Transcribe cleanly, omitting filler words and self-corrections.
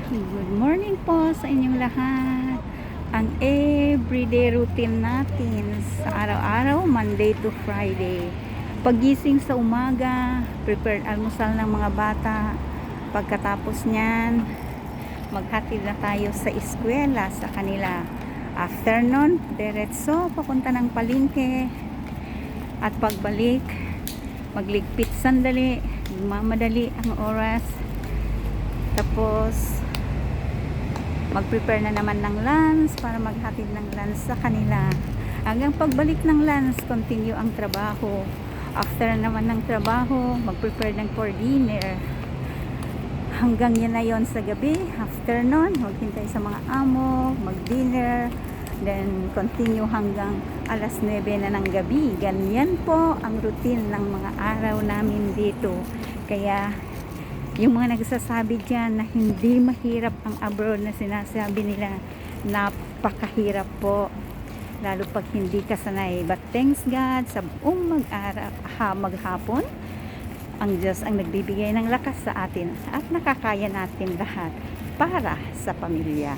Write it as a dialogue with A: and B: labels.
A: Good morning po sa inyong lahat. Ang everyday routine natin sa araw-araw, Monday to Friday. Pagising sa umaga, prepared almusal ng mga bata. Pagkatapos niyan, maghatid na tayo sa eskwela sa kanila. Afternoon, diretso papunta ng palengke. At pagbalik, magligpit sandali, mamadali ang oras. Tapos mag-prepare na naman ng lunch para maghatid ng lunch sa kanila. Hanggang pagbalik ng lunch, continue ang trabaho. After naman ng trabaho, mag-prepare ng for dinner. Hanggang yan na yon sa gabi. After nun, maghintay sa mga amo, mag-dinner. Then continue hanggang alas 9 na ng gabi. Ganyan po ang routine ng mga araw namin dito. Kaya yung mga nagsasabi dyan na hindi mahirap ang abroad na sinasabi nila, napakahirap po. Lalo pag hindi ka sanay. But thanks God, sa buong maghapon, ang Diyos ang nagbibigay ng lakas sa atin at nakakaya natin lahat para sa pamilya.